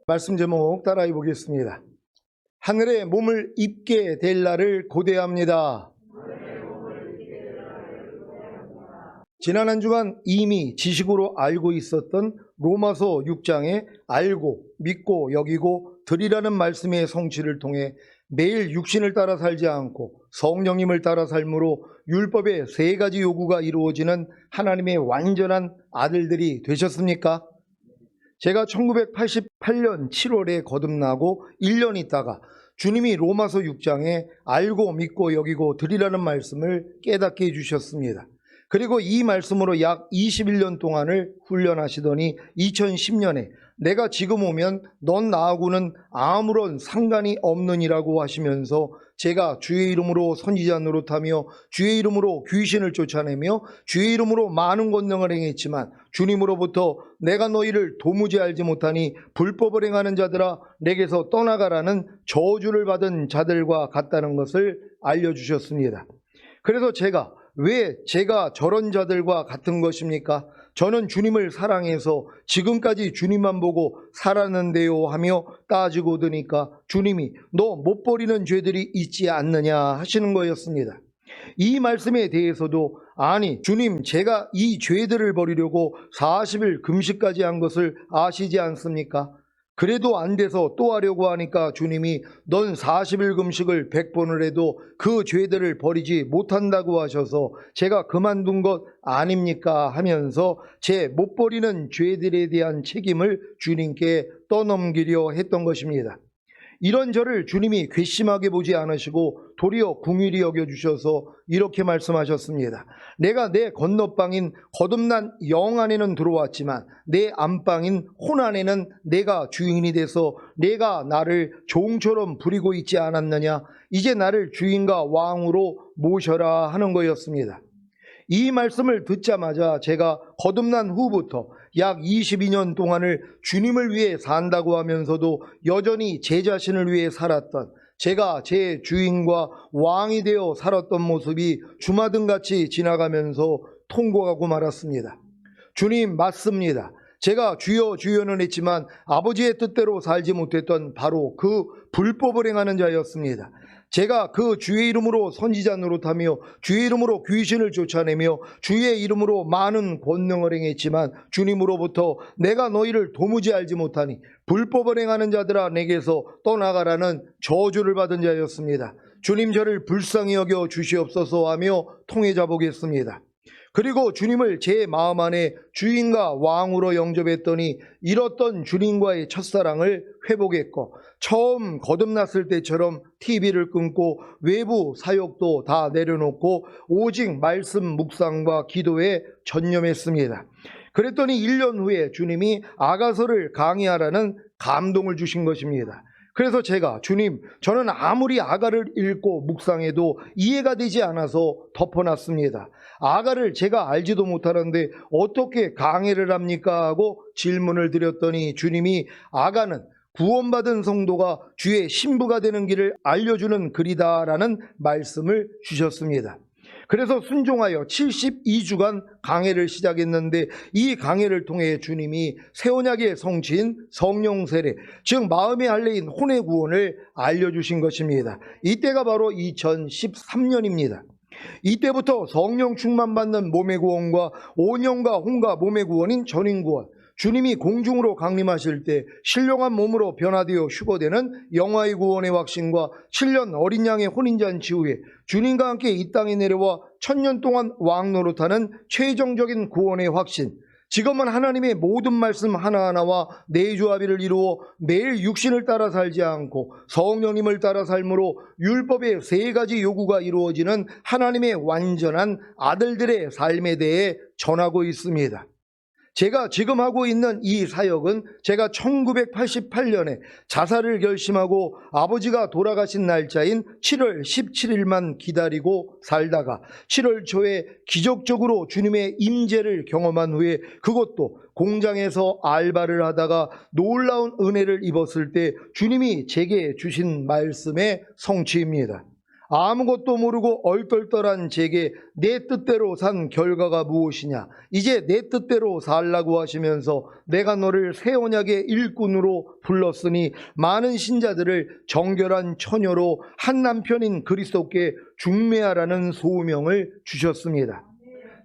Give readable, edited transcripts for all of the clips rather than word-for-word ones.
말씀 제목 따라해 보겠습니다. 하늘에 몸을 입게 될 날을 고대합니다. 지난 한 주간 이미 지식으로 알고 있었던 로마서 6장에 알고 믿고 여기고 드리라는 말씀의 성취를 통해 매일 육신을 따라 살지 않고 성령님을 따라 삶으로 율법의 세 가지 요구가 이루어지는 하나님의 완전한 아들들이 되셨습니까? 제가 1988년 7월에 거듭나고 1년 있다가 주님이 로마서 6장에 알고 믿고 여기고 드리라는 말씀을 깨닫게 해주셨습니다. 그리고 이 말씀으로 약 21년 동안을 훈련하시더니 2010년에 내가 지금 오면 넌 나하고는 아무런 상관이 없느니라고 하시면서 제가 주의 이름으로 선지자 노릇하며 주의 이름으로 귀신을 쫓아내며 주의 이름으로 많은 권능을 행했지만 주님으로부터 내가 너희를 도무지 알지 못하니 불법을 행하는 자들아 내게서 떠나가라는 저주를 받은 자들과 같다는 것을 알려주셨습니다. 그래서 왜 제가 저런 자들과 같은 것입니까? 저는 주님을 사랑해서 지금까지 주님만 보고 살았는데요 하며 따지고 드니까 주님이 너 못 버리는 죄들이 있지 않느냐 하시는 거였습니다. 이 말씀에 대해서도 아니 주님 제가 이 죄들을 버리려고 40일 금식까지 한 것을 아시지 않습니까? 그래도 안 돼서 또 하려고 하니까 주님이 넌 40일 금식을 100번을 해도 그 죄들을 버리지 못한다고 하셔서 제가 그만둔 것 아닙니까 하면서 제 못 버리는 죄들에 대한 책임을 주님께 떠넘기려 했던 것입니다. 이런 저를 주님이 괘씸하게 보지 않으시고 도리어 긍휼히 여겨주셔서 이렇게 말씀하셨습니다. 내가 내 건너방인 거듭난 영 안에는 들어왔지만 내 안방인 혼 안에는 내가 주인이 돼서 내가 나를 종처럼 부리고 있지 않았느냐. 이제 나를 주인과 왕으로 모셔라 하는 거였습니다. 이 말씀을 듣자마자 제가 거듭난 후부터 약 22년 동안을 주님을 위해 산다고 하면서도 여전히 제 자신을 위해 살았던 제가 제 주인과 왕이 되어 살았던 모습이 주마등같이 지나가면서 통곡하고 말았습니다. 주님 맞습니다. 제가 주여 주여는 했지만 아버지의 뜻대로 살지 못했던 바로 그 불법을 행하는 자였습니다. 제가 그 주의 이름으로 선지자 노릇하며 주의 이름으로 귀신을 쫓아내며 주의 이름으로 많은 권능을 행했지만 주님으로부터 내가 너희를 도무지 알지 못하니 불법을 행하는 자들아 내게서 떠나가라는 저주를 받은 자였습니다. 주님 저를 불쌍히 여겨 주시옵소서 하며 통해자 보겠습니다. 그리고 주님을 제 마음 안에 주인과 왕으로 영접했더니 잃었던 주님과의 첫사랑을 회복했고 처음 거듭났을 때처럼 TV를 끊고 외부 사역도 다 내려놓고 오직 말씀 묵상과 기도에 전념했습니다. 그랬더니 1년 후에 주님이 아가서를 강의하라는 감동을 주신 것입니다. 그래서 제가 주님 저는 아무리 아가를 읽고 묵상해도 이해가 되지 않아서 덮어놨습니다. 아가를 제가 알지도 못하는데 어떻게 강해를 합니까? 하고 질문을 드렸더니 주님이 아가는 구원받은 성도가 주의 신부가 되는 길을 알려주는 글이다라는 말씀을 주셨습니다. 그래서 순종하여 72주간 강해를 시작했는데 이 강해를 통해 주님이 새 언약의 성취인 성령 세례, 즉 마음의 할례인 혼의 구원을 알려주신 것입니다. 이때가 바로 2013년입니다. 이때부터 성령 충만받는 몸의 구원과 온영과 혼과 몸의 구원인 전인 구원, 주님이 공중으로 강림하실 때 신령한 몸으로 변화되어 휴거되는 영화의 구원의 확신과 7년 어린 양의 혼인잔치 후에 주님과 함께 이 땅에 내려와 1000년 동안 왕 노릇하는 최종적인 구원의 확신, 지금은 하나님의 모든 말씀 하나하나와 내조합의를 이루어 매일 육신을 따라 살지 않고 성령님을 따라 삶으로 율법의 세 가지 요구가 이루어지는 하나님의 완전한 아들들의 삶에 대해 전하고 있습니다. 제가 지금 하고 있는 이 사역은 제가 1988년에 자살을 결심하고 아버지가 돌아가신 날짜인 7월 17일만 기다리고 살다가 7월 초에 기적적으로 주님의 임재를 경험한 후에 그것도 공장에서 알바를 하다가 놀라운 은혜를 입었을 때 주님이 제게 주신 말씀의 성취입니다. 아무것도 모르고 얼떨떨한 제게 내 뜻대로 산 결과가 무엇이냐? 이제 내 뜻대로 살라고 하시면서 내가 너를 새 언약의 일꾼으로 불렀으니 많은 신자들을 정결한 처녀로 한 남편인 그리스도께 중매하라는 소명을 주셨습니다.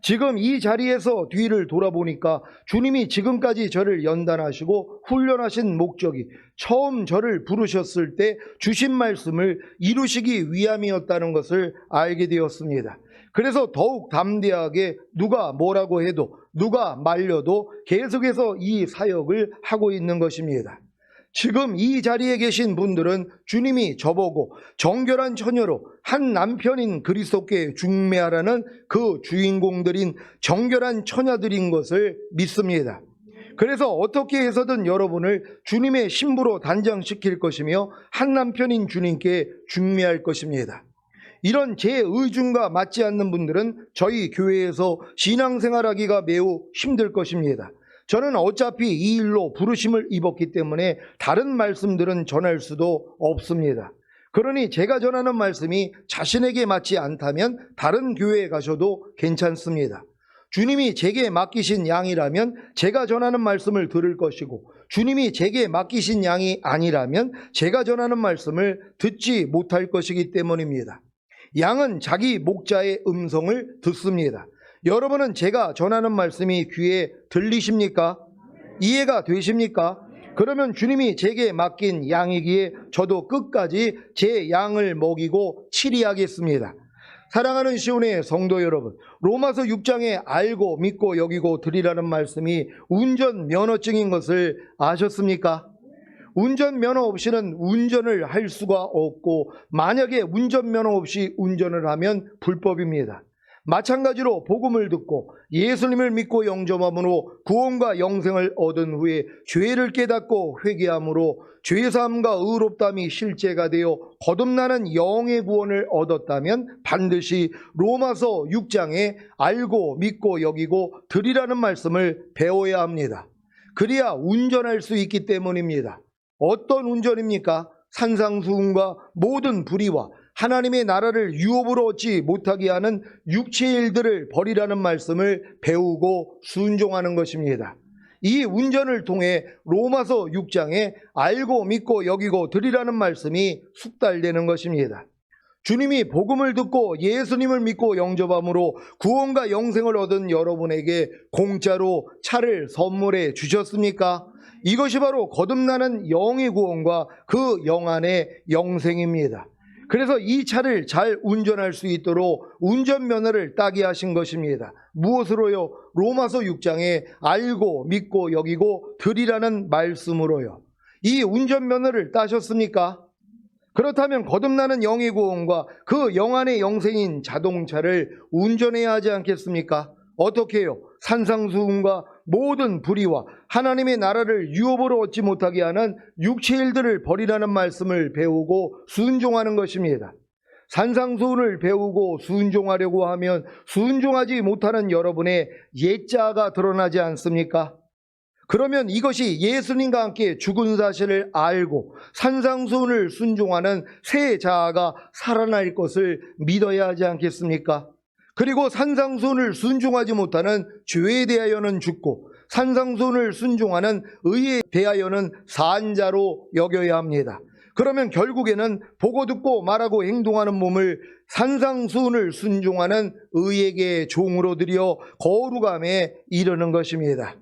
지금 이 자리에서 뒤를 돌아보니까 주님이 지금까지 저를 연단하시고 훈련하신 목적이 처음 저를 부르셨을 때 주신 말씀을 이루시기 위함이었다는 것을 알게 되었습니다. 그래서 더욱 담대하게 누가 뭐라고 해도 누가 말려도 계속해서 이 사역을 하고 있는 것입니다. 지금 이 자리에 계신 분들은 주님이 저보고 정결한 처녀로 한 남편인 그리스도께 중매하라는 그 주인공들인 정결한 처녀들인 것을 믿습니다. 그래서 어떻게 해서든 여러분을 주님의 신부로 단장시킬 것이며 한 남편인 주님께 중매할 것입니다. 이런 제 의중과 맞지 않는 분들은 저희 교회에서 신앙생활하기가 매우 힘들 것입니다. 저는 어차피 이 일로 부르심을 입었기 때문에 다른 말씀들은 전할 수도 없습니다. 그러니 제가 전하는 말씀이 자신에게 맞지 않다면 다른 교회에 가셔도 괜찮습니다. 주님이 제게 맡기신 양이라면 제가 전하는 말씀을 들을 것이고, 주님이 제게 맡기신 양이 아니라면 제가 전하는 말씀을 듣지 못할 것이기 때문입니다. 양은 자기 목자의 음성을 듣습니다. 여러분은 제가 전하는 말씀이 귀에 들리십니까? 이해가 되십니까? 그러면 주님이 제게 맡긴 양이기에 저도 끝까지 제 양을 먹이고 치리하겠습니다. 사랑하는 시온의 성도 여러분, 로마서 6장에 알고 믿고 여기고 드리라는 말씀이 운전면허증인 것을 아셨습니까? 운전면허 없이는 운전을 할 수가 없고, 만약에 운전면허 없이 운전을 하면 불법입니다. 마찬가지로 복음을 듣고 예수님을 믿고 영접함으로 구원과 영생을 얻은 후에 죄를 깨닫고 회개함으로 죄사함과 의롭다함이 실제가 되어 거듭나는 영의 구원을 얻었다면 반드시 로마서 6장에 알고 믿고 여기고 드리라는 말씀을 배워야 합니다. 그래야 운전할 수 있기 때문입니다. 어떤 운전입니까? 산상수훈과 모든 불의와 하나님의 나라를 유업으로 얻지 못하게 하는 육체의 일들을 버리라는 말씀을 배우고 순종하는 것입니다. 이 운전을 통해 로마서 6장에 알고 믿고 여기고 드리라는 말씀이 숙달되는 것입니다. 주님이 복음을 듣고 예수님을 믿고 영접함으로 구원과 영생을 얻은 여러분에게 공짜로 차를 선물해 주셨습니까? 이것이 바로 거듭나는 영의 구원과 그 영 안의 영생입니다. 그래서 이 차를 잘 운전할 수 있도록 운전면허를 따게 하신 것입니다. 무엇으로요? 로마서 6장에 알고 믿고 여기고 드리라는 말씀으로요. 이 운전면허를 따셨습니까? 그렇다면 거듭나는 영의 구원과 그 영 안의 영생인 자동차를 운전해야 하지 않겠습니까? 어떻게 해요? 산상수훈과 모든 불의와 하나님의 나라를 유업으로 얻지 못하게 하는 육체 일들을 버리라는 말씀을 배우고 순종하는 것입니다. 산상수훈을 배우고 순종하려고 하면 순종하지 못하는 여러분의 옛자가 드러나지 않습니까? 그러면 이것이 예수님과 함께 죽은 사실을 알고 산상수훈을 순종하는 새 자아가 살아날 것을 믿어야 하지 않겠습니까? 그리고 산상수훈을 순종하지 못하는 죄에 대하여는 죽고 산상수훈을 순종하는 의에 대하여는 산자로 여겨야 합니다. 그러면 결국에는 보고 듣고 말하고 행동하는 몸을 산상수훈을 순종하는 의에게 종으로 드려 거룩함에 이르는 것입니다.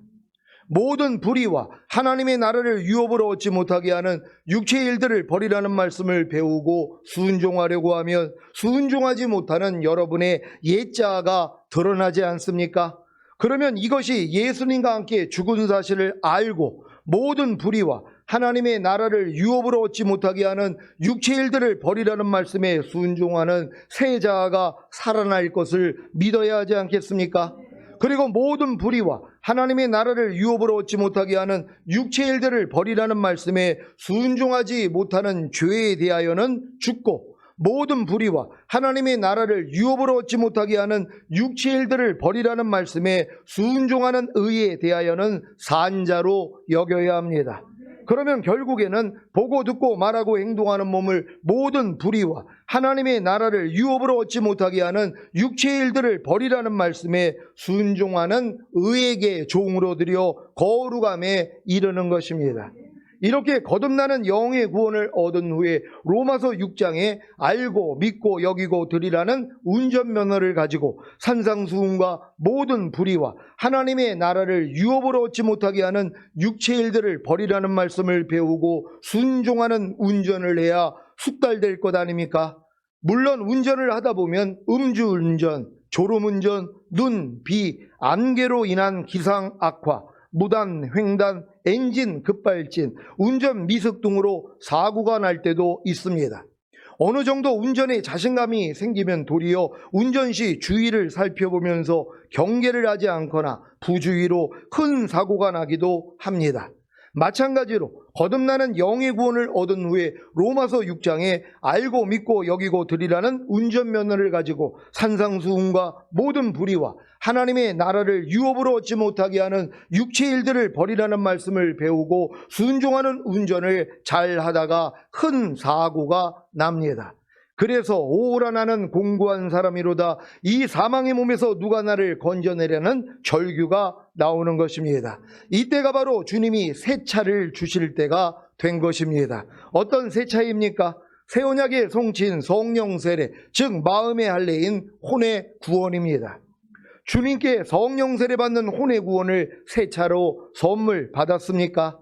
모든 불의와 하나님의 나라를 유업으로 얻지 못하게 하는 육체의 일들을 버리라는 말씀을 배우고 순종하려고 하면 순종하지 못하는 여러분의 옛자아가 드러나지 않습니까? 그러면 이것이 예수님과 함께 죽은 사실을 알고 모든 불의와 하나님의 나라를 유업으로 얻지 못하게 하는 육체의 일들을 버리라는 말씀에 순종하는 새 자아가 살아날 것을 믿어야 하지 않겠습니까? 그리고 모든 불의와 하나님의 나라를 유업으로 얻지 못하게 하는 육체의 일들을 버리라는 말씀에 순종하지 못하는 죄에 대하여는 죽고 모든 불의와 하나님의 나라를 유업으로 얻지 못하게 하는 육체의 일들을 버리라는 말씀에 순종하는 의에 대하여는 산자로 여겨야 합니다. 그러면 결국에는 보고 듣고 말하고 행동하는 몸을 모든 불의와 하나님의 나라를 유업으로 얻지 못하게 하는 육체의 일들을 버리라는 말씀에 순종하는 의에게 종으로 들여 거룩함에 이르는 것입니다. 이렇게 거듭나는 영의 구원을 얻은 후에 로마서 6장에 알고 믿고 여기고 드리라는 운전면허를 가지고 산상수훈과 모든 불의와 하나님의 나라를 유업으로 얻지 못하게 하는 육체의 일들을 버리라는 말씀을 배우고 순종하는 운전을 해야 숙달될 것 아닙니까? 물론 운전을 하다 보면 음주운전, 졸음운전, 눈, 비, 안개로 인한 기상 악화, 무단, 횡단, 엔진 급발진, 운전 미숙 등으로 사고가 날 때도 있습니다. 어느 정도 운전에 자신감이 생기면 도리어 운전 시 주의를 살펴보면서 경계를 하지 않거나 부주의로 큰 사고가 나기도 합니다. 마찬가지로 거듭나는 영의 구원을 얻은 후에 로마서 6장에 알고 믿고 여기고 드리라는 운전면허를 가지고 산상수훈과 모든 불의와 하나님의 나라를 유업으로 얻지 못하게 하는 육체의 일들을 버리라는 말씀을 배우고 순종하는 운전을 잘 하다가 큰 사고가 납니다. 그래서 오라 나는 공고한 사람이로다, 이 사망의 몸에서 누가 나를 건져내려는 절규가 나오는 것입니다. 이때가 바로 주님이 새 차를 주실 때가 된 것입니다. 어떤 새 차입니까? 새 언약의 송친 성령 세례, 즉 마음의 할례인 혼의 구원입니다. 주님께 성령 세례 받는 혼의 구원을 새 차로 선물 받았습니까?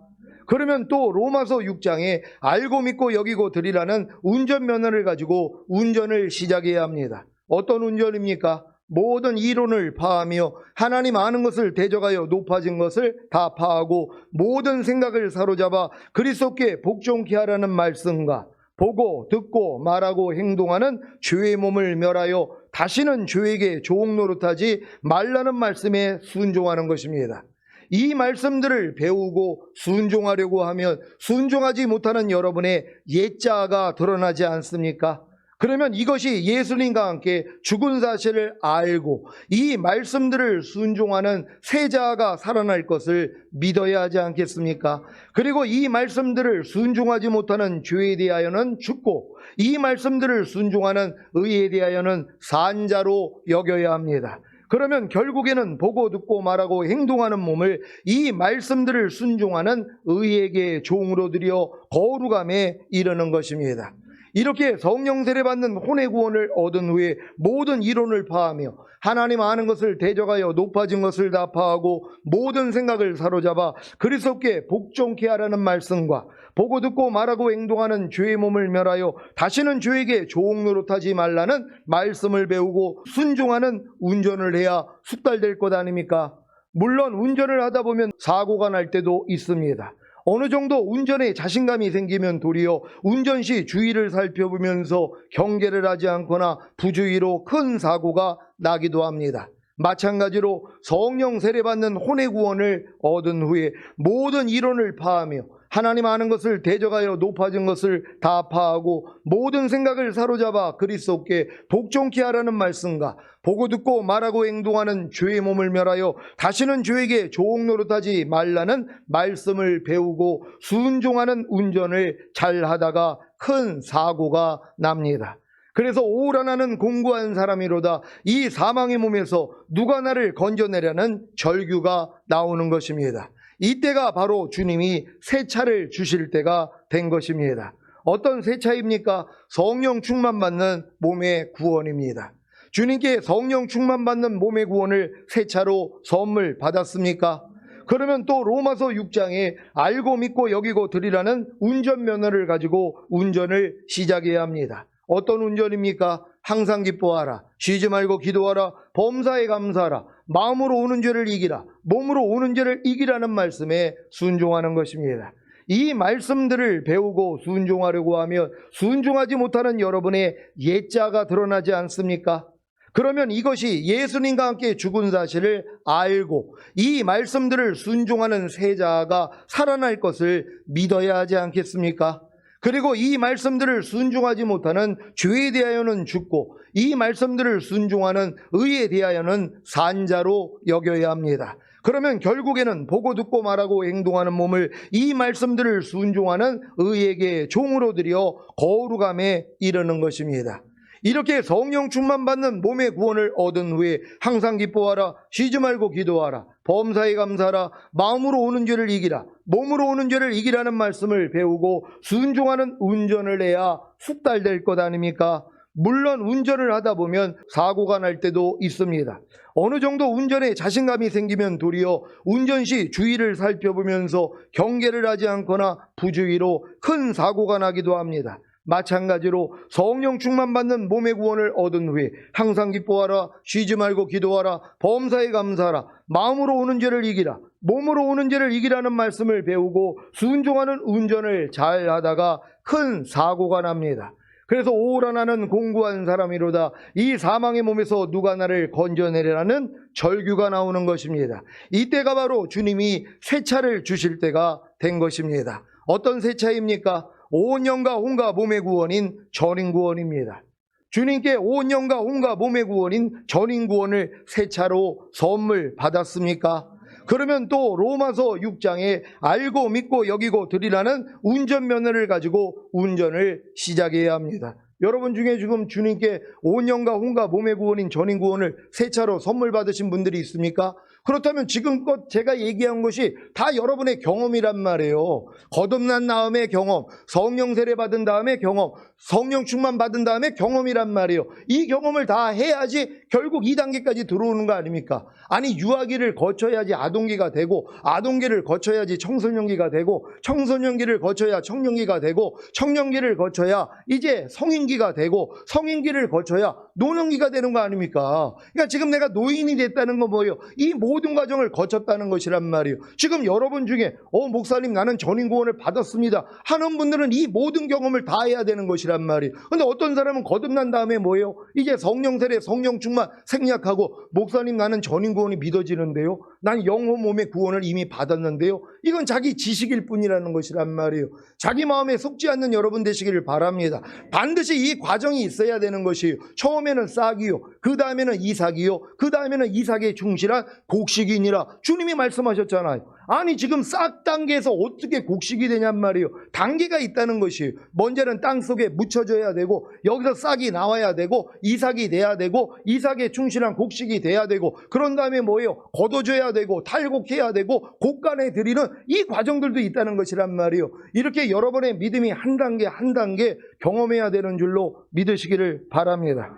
그러면 또 로마서 6장에 알고 믿고 여기고 드리라는 운전면허를 가지고 운전을 시작해야 합니다. 어떤 운전입니까? 모든 이론을 파하며 하나님 아는 것을 대적하여 높아진 것을 다 파하고 모든 생각을 사로잡아 그리스도께 복종케 하라는 말씀과 보고 듣고 말하고 행동하는 죄의 몸을 멸하여 다시는 죄에게 조옥 노릇하지 말라는 말씀에 순종하는 것입니다. 이 말씀들을 배우고 순종하려고 하면 순종하지 못하는 여러분의 옛자아가 드러나지 않습니까? 그러면 이것이 예수님과 함께 죽은 사실을 알고 이 말씀들을 순종하는 새 자아가 살아날 것을 믿어야 하지 않겠습니까? 그리고 이 말씀들을 순종하지 못하는 죄에 대하여는 죽고 이 말씀들을 순종하는 의에 대하여는 산자로 여겨야 합니다. 그러면 결국에는 보고 듣고 말하고 행동하는 몸을 이 말씀들을 순종하는 의에게 종으로 들여 거룩함에 이르는 것입니다. 이렇게 성령 세례 받는 혼의 구원을 얻은 후에 모든 이론을 파하며 하나님 아는 것을 대적하여 높아진 것을 다 파하고 모든 생각을 사로잡아 그리스도께 복종케 하라는 말씀과 보고 듣고 말하고 행동하는 죄의 몸을 멸하여 다시는 죄에게 조옥 노릇하지 말라는 말씀을 배우고 순종하는 운전을 해야 숙달될 것 아닙니까? 물론 운전을 하다 보면 사고가 날 때도 있습니다. 어느 정도 운전에 자신감이 생기면 도리어 운전 시 주의를 살펴보면서 경계를 하지 않거나 부주의로 큰 사고가 나기도 합니다. 마찬가지로 성령 세례받는 혼의 구원을 얻은 후에 모든 이론을 파하며 하나님 아는 것을 대적하여 높아진 것을 다 파하고 모든 생각을 사로잡아 그리스도께 복종케 하라는 말씀과 보고 듣고 말하고 행동하는 죄의 몸을 멸하여 다시는 죄에게 조옥 노릇하지 말라는 말씀을 배우고 순종하는 운전을 잘 하다가 큰 사고가 납니다. 그래서 오라 나는 공고한 사람이로다, 이 사망의 몸에서 누가 나를 건져내려는 절규가 나오는 것입니다. 이때가 바로 주님이 새 차를 주실 때가 된 것입니다. 어떤 새 차입니까? 성령 충만받는 몸의 구원입니다. 주님께 성령 충만받는 몸의 구원을 새 차로 선물 받았습니까? 그러면 또 로마서 6장에 알고 믿고 여기고 드리라는 운전면허를 가지고 운전을 시작해야 합니다. 어떤 운전입니까? 항상 기뻐하라, 쉬지 말고 기도하라, 범사에 감사하라, 마음으로 오는 죄를 이기라, 몸으로 오는 죄를 이기라는 말씀에 순종하는 것입니다. 이 말씀들을 배우고 순종하려고 하면 순종하지 못하는 여러분의 옛자가 드러나지 않습니까? 그러면 이것이 예수님과 함께 죽은 사실을 알고 이 말씀들을 순종하는 새 자아가 살아날 것을 믿어야 하지 않겠습니까? 그리고 이 말씀들을 순종하지 못하는 죄에 대하여는 죽고 이 말씀들을 순종하는 의에 대하여는 산자로 여겨야 합니다. 그러면 결국에는 보고 듣고 말하고 행동하는 몸을 이 말씀들을 순종하는 의에게 종으로 들여 거룩함에 이르는 것입니다. 이렇게 성령 충만 받는 몸의 구원을 얻은 후에 항상 기뻐하라, 쉬지 말고 기도하라, 범사에 감사하라, 마음으로 오는 죄를 이기라, 몸으로 오는 죄를 이기라는 말씀을 배우고 순종하는 운전을 해야 숙달될 것 아닙니까? 물론 운전을 하다 보면 사고가 날 때도 있습니다. 어느 정도 운전에 자신감이 생기면 도리어 운전 시 주의를 살펴보면서 경계를 하지 않거나 부주의로 큰 사고가 나기도 합니다. 마찬가지로 성령 충만 받는 몸의 구원을 얻은 후에 항상 기뻐하라, 쉬지 말고 기도하라, 범사에 감사하라, 마음으로 오는 죄를 이기라, 몸으로 오는 죄를 이기라는 말씀을 배우고 순종하는 운전을 잘 하다가 큰 사고가 납니다. 그래서 오라 나는 공고한 사람이로다, 이 사망의 몸에서 누가 나를 건져내리라는 절규가 나오는 것입니다. 이때가 바로 주님이 새 차를 주실 때가 된 것입니다. 어떤 새 차입니까? 온 영과 혼과 몸의 구원인 전인구원입니다. 주님께 온 영과 혼과 몸의 구원인 전인구원을 새 차로 선물 받았습니까? 그러면 또 로마서 6장에 알고 믿고 여기고 드리라는 운전면허를 가지고 운전을 시작해야 합니다. 여러분 중에 지금 주님께 온 영과 혼과 몸의 구원인 전인구원을 새 차로 선물 받으신 분들이 있습니까? 그렇다면 지금껏 제가 얘기한 것이 다 여러분의 경험이란 말이에요. 거듭난 다음의 경험, 성령 세례 받은 다음에 경험, 성령 충만 받은 다음에 경험이란 말이에요. 이 경험을 다 해야지 결국 2단계까지 들어오는 거 아닙니까? 아니, 유아기를 거쳐야지 아동기가 되고, 아동기를 거쳐야지 청소년기가 되고, 청소년기를 거쳐야 청년기가 되고, 청년기를 거쳐야 이제 성인기가 되고, 성인기를 거쳐야 노년기가 되는 거 아닙니까? 그러니까 지금 내가 노인이 됐다는 건 뭐예요? 이 모든 과정을 거쳤다는 것이란 말이에요. 지금 여러분 중에 목사님 나는 전인구원을 받았습니다 하는 분들은 이 모든 경험을 다 해야 되는 것이란 말이에요. 근데 어떤 사람은 거듭난 다음에 뭐예요? 이제 성령 세례, 성령 충만 생략하고 목사님 나는 전인구원이 믿어지는데요, 난 영혼 몸의 구원을 이미 받았는데요. 이건 자기 지식일 뿐이라는 것이란 말이에요. 자기 마음에 속지 않는 여러분 되시기를 바랍니다. 반드시 이 과정이 있어야 되는 것이에요. 처음에는 싹이요, 그 다음에는 이삭이요, 그 다음에는 이삭에 충실한 곡식이니라 주님이 말씀하셨잖아요. 아니, 지금 싹 단계에서 어떻게 곡식이 되냔 말이에요. 단계가 있다는 것이에요. 먼저는 땅속에 묻혀져야 되고, 여기서 싹이 나와야 되고, 이삭이 돼야 되고, 이삭에 충실한 곡식이 돼야 되고, 그런 다음에 뭐예요? 걷어줘야 되고, 탈곡해야 되고, 곡간에 들이는 이 과정들도 있다는 것이란 말이에요. 이렇게 여러분의 믿음이 한 단계 한 단계 경험해야 되는 줄로 믿으시기를 바랍니다.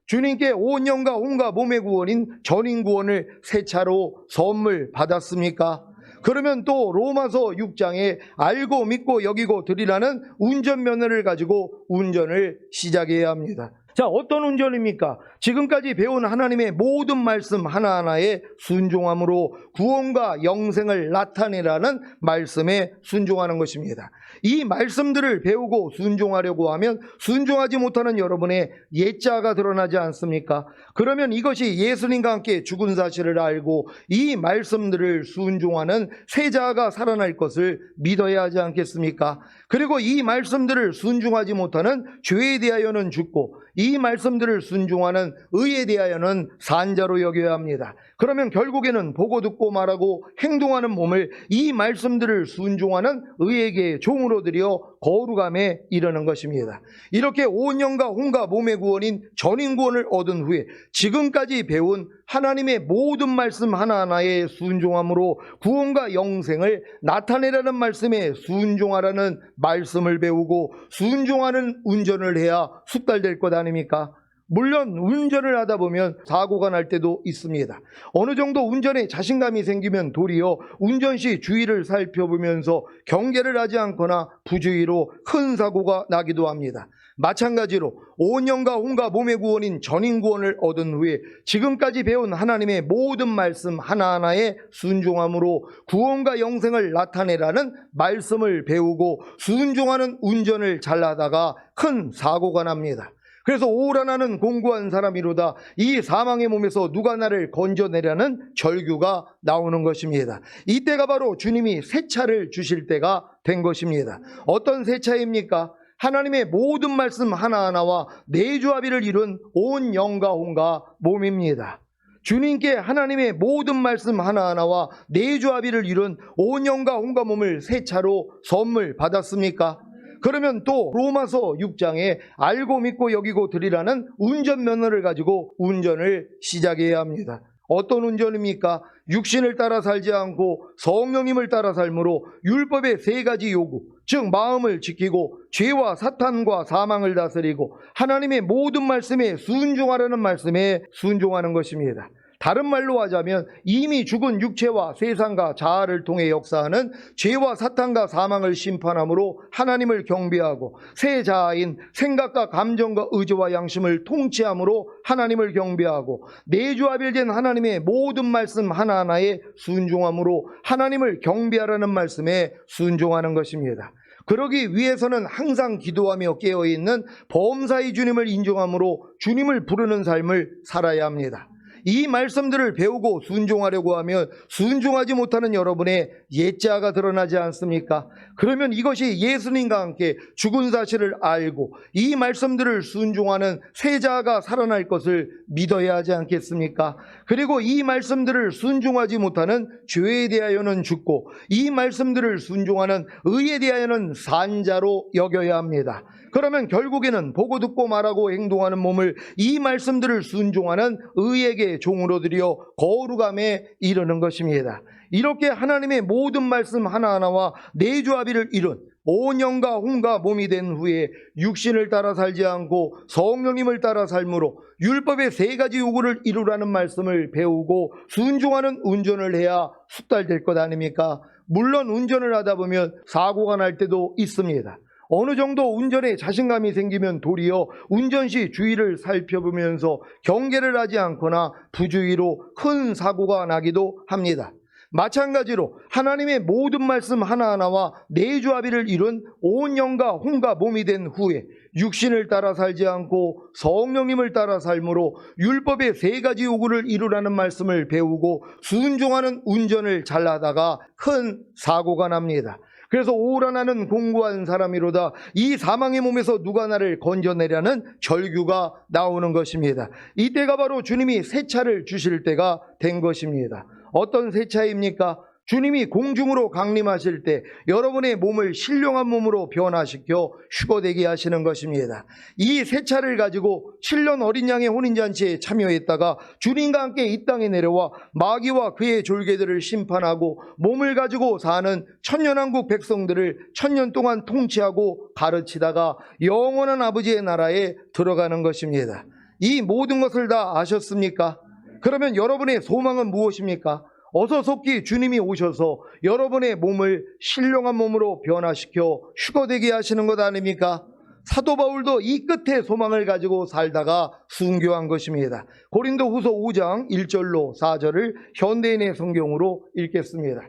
주님께 온 영과 혼과 몸의 구원인 전인구원을 새 차로 선물 받았습니까? 그러면 또 로마서 6장에 알고 믿고 여기고 드리라는 운전면허를 가지고 운전을 시작해야 합니다. 자, 어떤 운전입니까? 지금까지 배운 하나님의 모든 말씀 하나하나에 순종함으로 구원과 영생을 나타내라는 말씀에 순종하는 것입니다. 이 말씀들을 배우고 순종하려고 하면 순종하지 못하는 여러분의 옛자가 드러나지 않습니까? 그러면 이것이 예수님과 함께 죽은 사실을 알고 이 말씀들을 순종하는 새 자가 살아날 것을 믿어야 하지 않겠습니까? 그리고 이 말씀들을 순종하지 못하는 죄에 대하여는 죽고 이 말씀들을 순종하는 의에 대하여는 산자로 여겨야 합니다. 그러면 결국에는 보고 듣고 말하고 행동하는 몸을 이 말씀들을 순종하는 의에게 종으로 들여 거룩함에 이르는 것입니다. 이렇게 온 영과 혼과 몸의 구원인 전인구원을 얻은 후에 지금까지 배운 하나님의 모든 말씀 하나하나에 순종함으로 구원과 영생을 나타내라는 말씀에 순종하라는 말씀을 배우고 순종하는 운전을 해야 숙달될 것 아닙니까? 물론 운전을 하다 보면 사고가 날 때도 있습니다. 어느 정도 운전에 자신감이 생기면 도리어 운전 시 주의를 살펴보면서 경계를 하지 않거나 부주의로 큰 사고가 나기도 합니다. 마찬가지로 온 영과 혼과 몸의 구원인 전인구원을 얻은 후에 지금까지 배운 하나님의 모든 말씀 하나하나에 순종함으로 구원과 영생을 나타내라는 말씀을 배우고 순종하는 운전을 잘하다가 큰 사고가 납니다. 그래서 오라 나는 공고한 사람이로다. 이 사망의 몸에서 누가 나를 건져내려는 절규가 나오는 것입니다. 이때가 바로 주님이 새 차를 주실 때가 된 것입니다. 어떤 새 차입니까? 하나님의 모든 말씀 하나하나와 내주합의를 이룬 온 영과 혼과 몸입니다. 주님께 하나님의 모든 말씀 하나하나와 내주합의를 이룬 온 영과 혼과 몸을 새 차로 선물 받았습니까? 그러면 또 로마서 6장에 알고 믿고 여기고 드리라는 운전면허를 가지고 운전을 시작해야 합니다. 어떤 운전입니까? 육신을 따라 살지 않고 성령님을 따라 삶으로 율법의 세 가지 요구, 즉 마음을 지키고 죄와 사탄과 사망을 다스리고 하나님의 모든 말씀에 순종하라는 말씀에 순종하는 것입니다. 다른 말로 하자면 이미 죽은 육체와 세상과 자아를 통해 역사하는 죄와 사탄과 사망을 심판함으로 하나님을 경배하고 새 자아인 생각과 감정과 의지와 양심을 통치함으로 하나님을 경배하고 내주합일된 하나님의 모든 말씀 하나하나에 순종함으로 하나님을 경배하라는 말씀에 순종하는 것입니다. 그러기 위해서는 항상 기도하며 깨어있는 범사의 주님을 인정함으로 주님을 부르는 삶을 살아야 합니다. 이 말씀들을 배우고 순종하려고 하면 순종하지 못하는 여러분의 옛자가 드러나지 않습니까? 그러면 이것이 예수님과 함께 죽은 사실을 알고 이 말씀들을 순종하는 새 자가 살아날 것을 믿어야 하지 않겠습니까? 그리고 이 말씀들을 순종하지 못하는 죄에 대하여는 죽고 이 말씀들을 순종하는 의에 대하여는 산자로 여겨야 합니다. 그러면 결국에는 보고 듣고 말하고 행동하는 몸을 이 말씀들을 순종하는 의에게 종으로 드려 거룩함에 이르는 것입니다. 이렇게 하나님의 모든 말씀 하나하나와 내주합의를 이룬 온 영과 혼과 몸이 된 후에 육신을 따라 살지 않고 성령님을 따라 삶으로 율법의 세 가지 요구를 이루라는 말씀을 배우고 순종하는 운전을 해야 숙달될 것 아닙니까? 물론 운전을 하다 보면 사고가 날 때도 있습니다. 어느 정도 운전에 자신감이 생기면 도리어 운전 시 주의를 살펴보면서 경계를 하지 않거나 부주의로 큰 사고가 나기도 합니다. 마찬가지로 하나님의 모든 말씀 하나하나와 내주합의를 이룬 온 영과 혼과 몸이 된 후에 육신을 따라 살지 않고 성령님을 따라 삶으로 율법의 세 가지 요구를 이루라는 말씀을 배우고 순종하는 운전을 잘하다가 큰 사고가 납니다. 그래서 오라 나는 공고한 사람이로다. 이 사망의 몸에서 누가 나를 건져내려는 절규가 나오는 것입니다. 이때가 바로 주님이 새 차를 주실 때가 된 것입니다. 어떤 새 차입니까? 주님이 공중으로 강림하실 때 여러분의 몸을 신령한 몸으로 변화시켜 휴거되게 하시는 것입니다. 이 새 차를 가지고 7년 어린 양의 혼인잔치에 참여했다가 주님과 함께 이 땅에 내려와 마귀와 그의 졸개들을 심판하고 몸을 가지고 사는 천년왕국 백성들을 천년 동안 통치하고 가르치다가 영원한 아버지의 나라에 들어가는 것입니다. 이 모든 것을 다 아셨습니까? 그러면 여러분의 소망은 무엇입니까? 어서 속히 주님이 오셔서 여러분의 몸을 신령한 몸으로 변화시켜 휴거되게 하시는 것 아닙니까? 사도 바울도 이 끝에 소망을 가지고 살다가 순교한 것입니다. 고린도 후서 5장 1절로 4절을 현대인의 성경으로 읽겠습니다.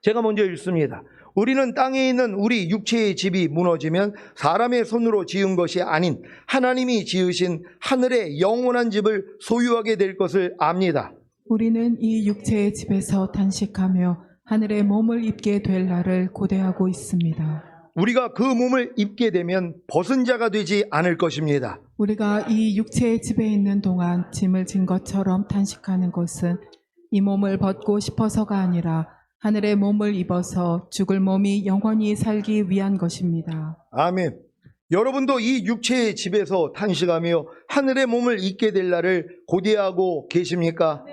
제가 먼저 읽습니다. 우리는 땅에 있는 우리 육체의 집이 무너지면 사람의 손으로 지은 것이 아닌 하나님이 지으신 하늘의 영원한 집을 소유하게 될 것을 압니다. 우리는 이 육체의 집에서 단식하며 하늘의 몸을 입게 될 날을 고대하고 있습니다. 우리가 그 몸을 입게 되면 벗은 자가 되지 않을 것입니다. 우리가 이 육체의 집에 있는 동안 짐을 진 것처럼 단식하는 것은 이 몸을 벗고 싶어서가 아니라 하늘의 몸을 입어서 죽을 몸이 영원히 살기 위한 것입니다. 아멘. 여러분도 이 육체의 집에서 탄식하며 하늘의 몸을 입게 될 날을 고대하고 계십니까?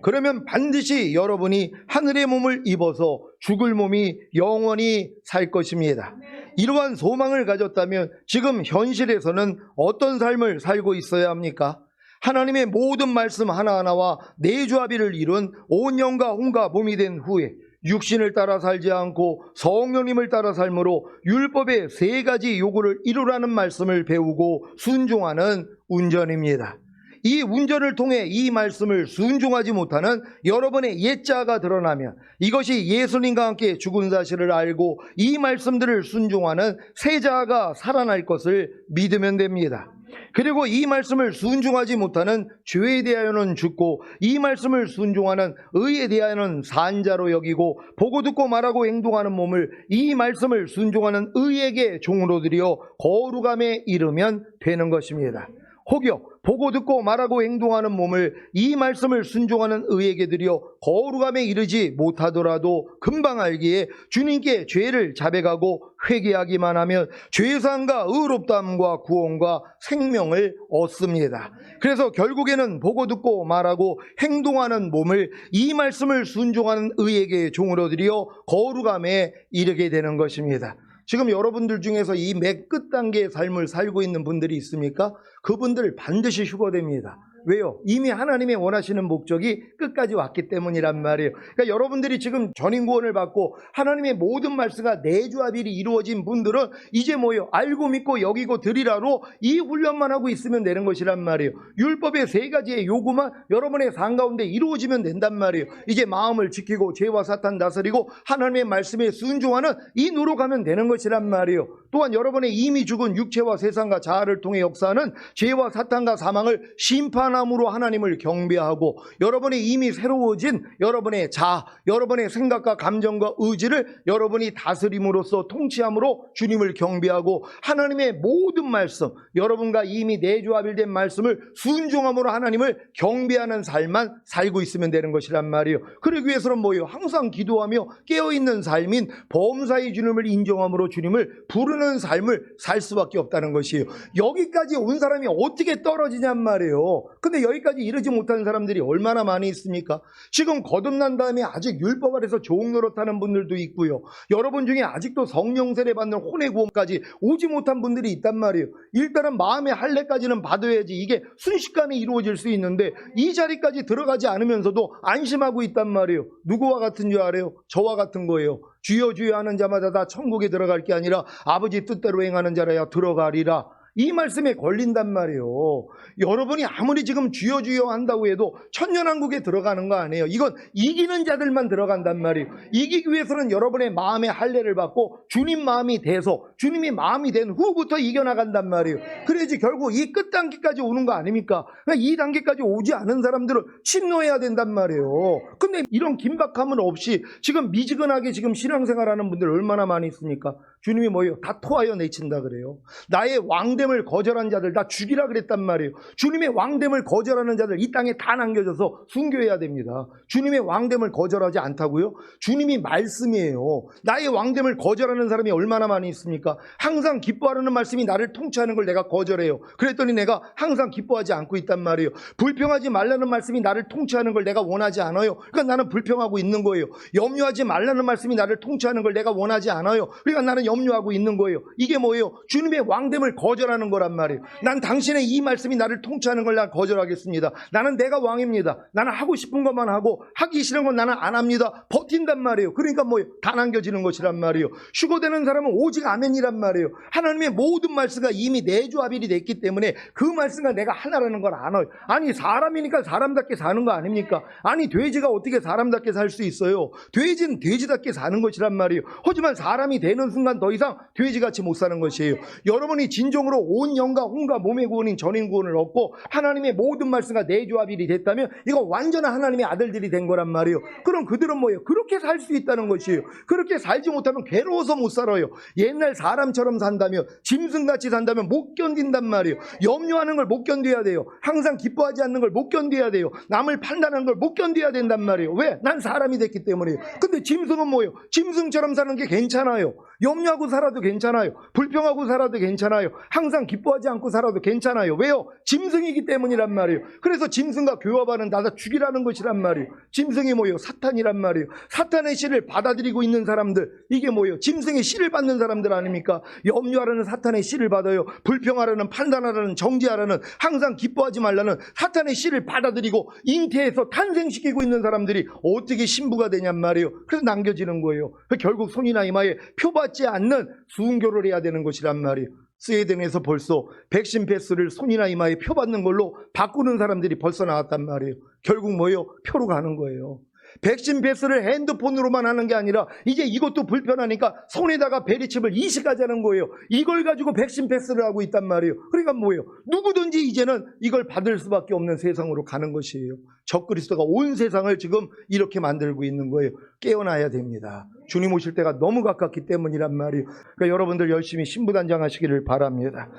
그러면 반드시 여러분이 하늘의 몸을 입어서 죽을 몸이 영원히 살 것입니다. 이러한 소망을 가졌다면 지금 현실에서는 어떤 삶을 살고 있어야 합니까? 하나님의 모든 말씀 하나하나와 내주합의를 이룬 온 영과 혼과 몸이 된 후에 육신을 따라 살지 않고 성령님을 따라 삶으로 율법의 세 가지 요구를 이루라는 말씀을 배우고 순종하는 운전입니다. 이 운전을 통해 이 말씀을 순종하지 못하는 여러분의 옛자가 드러나면 이것이 예수님과 함께 죽은 사실을 알고 이 말씀들을 순종하는 새 자가 살아날 것을 믿으면 됩니다. 그리고 이 말씀을 순종하지 못하는 죄에 대하여는 죽고 이 말씀을 순종하는 의에 대하여는 산자로 여기고 보고 듣고 말하고 행동하는 몸을 이 말씀을 순종하는 의에게 종으로 드려 거룩함에 이르면 되는 것입니다. 혹여 보고 듣고 말하고 행동하는 몸을 이 말씀을 순종하는 의에게 드려 거룩함에 이르지 못하더라도 금방 알기에 주님께 죄를 자백하고 회개하기만 하면 죄사함과 의롭다함과 구원과 생명을 얻습니다. 그래서 결국에는 보고 듣고 말하고 행동하는 몸을 이 말씀을 순종하는 의에게 종으로 드려 거룩함에 이르게 되는 것입니다. 지금 여러분들 중에서 이 맨 끝 단계의 삶을 살고 있는 분들이 있습니까? 그분들 반드시 휴거됩니다. 왜요? 이미 하나님의 원하시는 목적이 끝까지 왔기 때문이란 말이에요. 그러니까 여러분들이 지금 전인구원을 받고 하나님의 모든 말씀과 내주합일이 이루어진 분들은 이제 뭐예요? 알고 믿고 여기고 드리라로 이 훈련만 하고 있으면 되는 것이란 말이에요. 율법의 세 가지의 요구만 여러분의 삶 가운데 이루어지면 된단 말이에요. 이제 마음을 지키고 죄와 사탄 다스리고 하나님의 말씀에 순종하는 이 노력하면 되는 것이란 말이에요. 또한 여러분의 이미 죽은 육체와 세상과 자아를 통해 역사하는 죄와 사탄과 사망을 심판함으로 하나님을 경배하고 여러분이 이미 새로워진 여러분의 자아, 여러분의 생각과 감정과 의지를 여러분이 다스림으로써 통치함으로 주님을 경배하고 하나님의 모든 말씀, 여러분과 이미 내주합일된 말씀을 순종함으로 하나님을 경배하는 삶만 살고 있으면 되는 것이란 말이에요. 그러기 위해서는 뭐예요? 항상 기도하며 깨어있는 삶인 범사의 주님을 인정함으로 주님을 부르는 삶을 살 수밖에 없다는 것이에요. 여기까지 온 사람이 어떻게 떨어지냔 말이에요. 근데 여기까지 이르지 못하는 사람들이 얼마나 많이 있습니까? 지금 거듭난 다음에 아직 율법 아래서 종노릇 하는 분들도 있고요. 여러분 중에 아직도 성령 세례 받는 혼의 구원까지 오지 못한 분들이 있단 말이에요. 일단은 마음의 할례까지는 받아야지 이게 순식간에 이루어질 수 있는데 이 자리까지 들어가지 않으면서도 안심하고 있단 말이에요. 누구와 같은 줄 알아요? 저와 같은 거예요. 주여 주여 하는 자마다 다 천국에 들어갈 게 아니라 아버지 뜻대로 행하는 자라야 들어가리라. 이 말씀에 걸린단 말이에요. 여러분이 아무리 지금 주여 주여 한다고 해도 천년왕국에 들어가는 거 아니에요. 이건 이기는 자들만 들어간단 말이에요. 이기기 위해서는 여러분의 마음의 할례를 받고 주님 마음이 돼서 주님이 마음이 된 후부터 이겨나간단 말이에요. 그래야지 결국 이 끝 단계까지 오는 거 아닙니까? 이 단계까지 오지 않은 사람들은 침노해야 된단 말이에요. 근데 이런 긴박함은 없이 지금 미지근하게 지금 신앙생활하는 분들 얼마나 많이 있습니까? 주님이 뭐예요? 다 토하여 내친다 그래요. 나의 왕됨을 거절한 자들 다 죽이라 그랬단 말이에요. 주님의 왕됨을 거절하는 자들 이 땅에 다 남겨져서 순교해야 됩니다. 주님의 왕됨을 거절하지 않다고요? 주님이 말씀이에요. 나의 왕됨을 거절하는 사람이 얼마나 많이 있습니까? 항상 기뻐하는 말씀이 나를 통치하는 걸 내가 거절해요. 그랬더니 내가 항상 기뻐하지 않고 있단 말이에요. 불평하지 말라는 말씀이 나를 통치하는 걸 내가 원하지 않아요. 그러니까 나는 불평하고 있는 거예요. 염려하지 말라는 말씀이 나를 통치하는 걸 내가 원하지 않아요. 그러니까 나는 염려하고 있는 거예요. 이게 뭐예요? 주님의 왕됨을 거절하는 거란 말이에요. 난 당신의 이 말씀이 나를 통치하는 걸 난 거절하겠습니다. 나는 내가 왕입니다. 나는 하고 싶은 것만 하고 하기 싫은 건 나는 안 합니다. 버틴단 말이에요. 그러니까 뭐예요? 다 남겨지는 것이란 말이에요. 휴거되는 사람은 오직 아멘이란 말이에요. 하나님의 모든 말씀과 이미 내주합일이 됐기 때문에 그 말씀과 내가 하나라는 걸 알아요. 아니 사람이니까 사람답게 사는 거 아닙니까? 아니 돼지가 어떻게 사람답게 살 수 있어요? 돼지는 돼지답게 사는 것이란 말이에요. 하지만 사람이 되는 순간 더 이상 돼지같이 못 사는 것이에요. 여러분이 진정으로 온 영과 혼과 몸의 구원인 전인 구원을 얻고 하나님의 모든 말씀과 내주합일이 됐다면 이거 완전한 하나님의 아들들이 된 거란 말이에요. 그럼 그들은 뭐예요? 그렇게 살 수 있다는 것이에요. 그렇게 살지 못하면 괴로워서 못 살아요. 옛날 사람처럼 산다면 짐승같이 산다면 못 견딘단 말이에요. 염려하는 걸 못 견뎌야 돼요. 항상 기뻐하지 않는 걸 못 견뎌야 돼요. 남을 판단하는 걸 못 견뎌야 된단 말이에요. 왜? 난 사람이 됐기 때문이에요. 근데 짐승은 뭐예요? 짐승처럼 사는 게 괜찮아요. 염려하고 살아도 괜찮아요. 불평하고 살아도 괜찮아요. 항상 기뻐하지 않고 살아도 괜찮아요. 왜요? 짐승이기 때문이란 말이에요. 그래서 짐승과 교합하는 나다 죽이라는 것이란 말이에요. 짐승이 뭐예요? 사탄이란 말이에요. 사탄의 씨를 받아들이고 있는 사람들, 이게 뭐예요? 짐승의 씨를 받는 사람들 아닙니까? 염려하라는 사탄의 씨를 받아요. 불평하라는, 판단하라는, 정죄하라는, 항상 기뻐하지 말라는 사탄의 씨를 받아들이고 잉태해서 탄생시키고 있는 사람들이 어떻게 신부가 되냔 말이에요. 그래서 남겨지는 거예요. 결국 손이나 이마에 표받지 않는 순교를 해야 되는 것이란 말이에요. 스웨덴에서 벌써 백신 패스를 손이나 이마에 표 받는 걸로 바꾸는 사람들이 벌써 나왔단 말이에요. 결국 뭐예요? 표로 가는 거예요. 백신 패스를 핸드폰으로만 하는 게 아니라 이제 이것도 불편하니까 손에다가 베리칩을 이식하자는 거예요. 이걸 가지고 백신 패스를 하고 있단 말이에요. 그러니까 뭐예요? 누구든지 이제는 이걸 받을 수밖에 없는 세상으로 가는 것이에요. 적그리스도가 온 세상을 지금 이렇게 만들고 있는 거예요. 깨어나야 됩니다. 주님 오실 때가 너무 가깝기 때문이란 말이에요. 그러니까 여러분들 열심히 신부단장하시기를 바랍니다.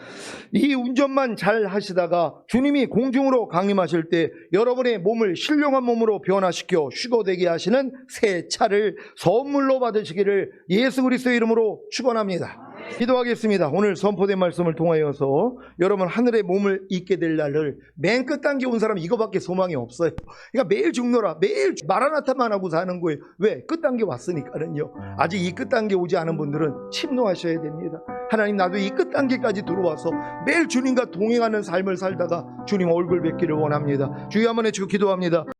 이 운전만 잘 하시다가 주님이 공중으로 강림하실 때 여러분의 몸을 신령한 몸으로 변화시켜 휴거되게 하시는 새 차를 선물로 받으시기를 예수 그리스도의 이름으로 축원합니다. 기도하겠습니다. 오늘 선포된 말씀을 통하여서 여러분 하늘의 몸을 입게 될 날을 맨 끝 단계 온 사람은 이거밖에 소망이 없어요. 그러니까 매일 죽노라, 매일 마라나타만 하고 사는 거예요. 왜? 끝 단계 왔으니까는요. 아직 이 끝 단계 오지 않은 분들은 침노하셔야 됩니다. 하나님, 나도 이 끝 단계까지 들어와서 매일 주님과 동행하는 삶을 살다가 주님 얼굴 뵙기를 원합니다. 주여 한번 해주고 기도합니다.